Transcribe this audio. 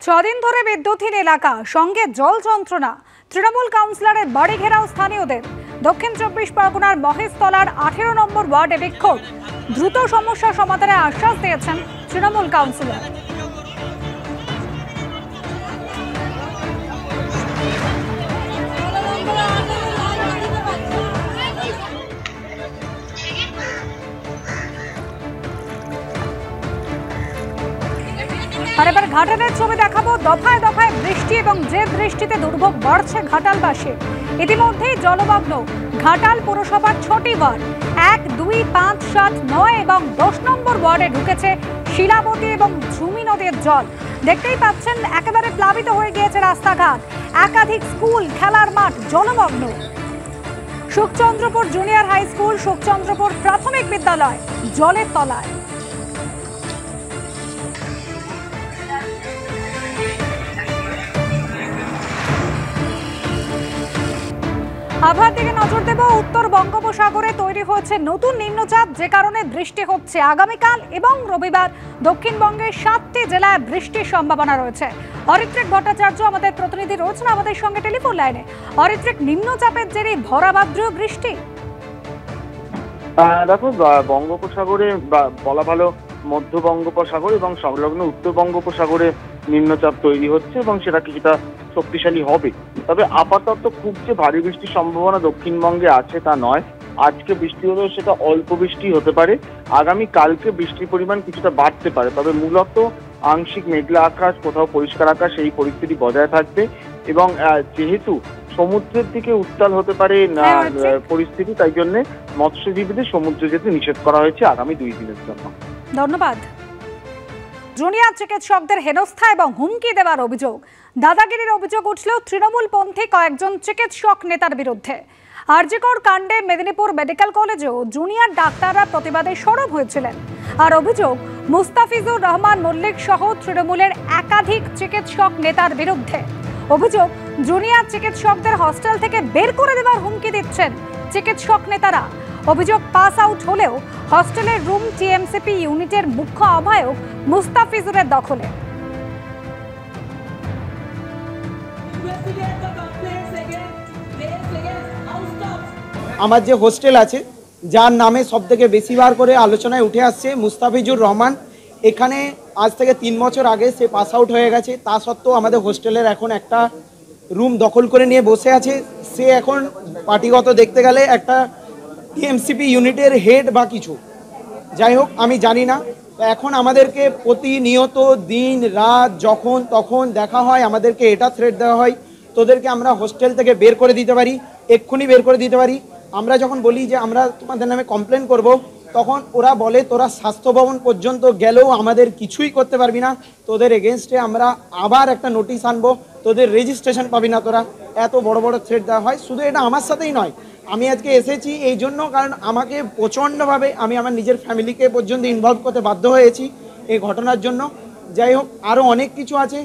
ছদিন ধরে বিদ্যুৎহীন এলাকা, সঙ্গে জল যন্ত্রণা। তৃণমূল কাউন্সিলরের বাড়ি ঘেরাও স্থানীয়দের। দক্ষিণ ২৪ পরগনার মহেশতলার ১৮ নম্বর ওয়ার্ডে বিক্ষোভ। দ্রুত সমস্যা সমাধানের আশ্বাস দিয়েছেন তৃণমূল কাউন্সিলর। আর এবার ঘাটালের ছবি দেখাবো। দফায় দফায় বৃষ্টি এবং যে বৃষ্টিতে দুর্ভোগ বাড়ছে ঘাটালবাসীর। ইতিমধ্যেই জলমগ্ন ঘাটাল পুরসভার ৬টি ওয়ার্ড। ১, ২, ৫, ৭, ৯ এবং ১০ নম্বর ওয়ার্ডে ঢুকেছে শিলাবতী এবং ঝুমি নদীর জল। দেখতেই পাচ্ছেন একেবারে প্লাবিত হয়ে গিয়েছে রাস্তাঘাট। একাধিক স্কুল, খেলার মাঠ জলমগ্ন। সুখচন্দ্রপুর জুনিয়র হাই স্কুল, সুখচন্দ্রপুর প্রাথমিক বিদ্যালয় জলের তলায়। আবহাওয়ার দিকে নজর দেব। উত্তর বঙ্গোপসাগরে তৈরি হয়েছে নতুন নিম্নচাপ, যে কারণে বৃষ্টি হচ্ছে। আগামীকাল এবং রবিবার দক্ষিণবঙ্গের ৭টি জেলায় বৃষ্টির সম্ভাবনা রয়েছে। অরিত্রিক ভট্টাচার্য আমাদের প্রতিনিধি রয়েছেন আমাদের সঙ্গে টেলিফোন লাইনে। অরিত্রিক, নিম্নচাপের জেরে ভরাভাদ্র বৃষ্টি। দেখো, বঙ্গোপসাগরে বলা ভালো মধ্য বঙ্গোপসাগর এবং সংলগ্ন উত্তর বঙ্গোপসাগরে নিম্নচাপ তৈরি হচ্ছে এবং সেটা কিছুটা শক্তিশালী হবে। তবে আপাতত খুব যে ভারী বৃষ্টির সম্ভাবনা দক্ষিণবঙ্গে আছে তা নয়। আজকে বৃষ্টি হলেও সেটা অল্প বৃষ্টি হতে পারে। আগামী কালকে বৃষ্টির পরিমাণ কিছুটা বাড়তে পারে, তবে মূলত আংশিক মেঘলা আকাশ, কোথাও পরিষ্কার আকাশ, এই পরিস্থিতি বজায় থাকবে। এবং যেহেতু সমুদ্রের দিকে উত্তাল হতে পারে পরিস্থিতি, তাই জন্য মৎস্যজীবীদের সমুদ্রে যেতে নিষেধ করা হয়েছে আগামী 2 দিনের জন্য। ধন্যবাদ। জুনিয়র চিকিৎসকদের হেনস্থা এবং হুমকি দেওয়ার অভিযোগ, দাদাগিরির অভিযোগ উঠলেও তৃণমূলপন্থী কয়েকজন চিকিৎসক নেতার বিরুদ্ধে। আরজিকর কাণ্ডে মেদিনীপুর মেডিকেল কলেজেও জুনিয়র ডাক্তাররা প্রতিবাদে সরব হয়েছিলেন। আর অভিযোগ মুস্তাফিজুর রহমান মল্লিক সহ তৃণমূলের একাধিক চিকিৎসক নেতার বিরুদ্ধে। অভিযোগ জুনিয়র চিকিৎসকদের হস্টেল থেকে বের করে দেওয়ার হুমকি দিচ্ছেন চিকিৎসক নেতারা। অভিযোগ পাস আউট হলেও হস্টেলের রুম টিএমসিপি ইউনিটের মুখ্য আহ্বায়ক মুস্তাফিজুরের দখলে। আমার যে হোস্টেল আছে, যার নামে সব থেকে বেশিবার করে আলোচনায় উঠে আসছে মুস্তাফিজুর রহমান, এখানে আজ থেকে 3 বছর আগে সে পাস আউট হয়ে গেছে। তা সত্ত্বেও আমাদের হোস্টেলের এখন একটা রুম দখল করে নিয়ে বসে আছে। সে এখন পার্টিগত দেখতে গেলে একটা টিএমসিপি ইউনিটের হেড বা কিছু, যাই হোক আমি জানি না। এখন আমাদেরকে প্রতিনিয়ত দিন রাত যখন তখন দেখা হয়, আমাদেরকে এটা থ্রেট দেওয়া হয়, তোদেরকে আমরা হোস্টেল থেকে বের করে দিতে পারি, এক্ষুনি বের করে দিতে পারি। আমরা যখন বলি যে আমরা তোমাদের নামে কমপ্লেন করব, তখন ওরা বলে তোরা স্বাস্থ্য ভবন পর্যন্ত গেলেও আমাদের কিছুই করতে পারবি না, তোদের এগেনস্টে আমরা আবার একটা নোটিশ আনবো, তোদের রেজিস্ট্রেশন পাবি না তোরা। এত বড় বড় থ্রেট দেওয়া হয়। শুধু এটা আমার সাথেই নয়, আমি আজকে এসেছি এই জন্য কারণ আমাকে প্রচণ্ডভাবে আমি আমার নিজের ফ্যামিলিকে পর্যন্ত ইনভলভ করতে বাধ্য হয়েছি এই ঘটনার জন্য। যাই হোক, আরও অনেক কিছু আছে।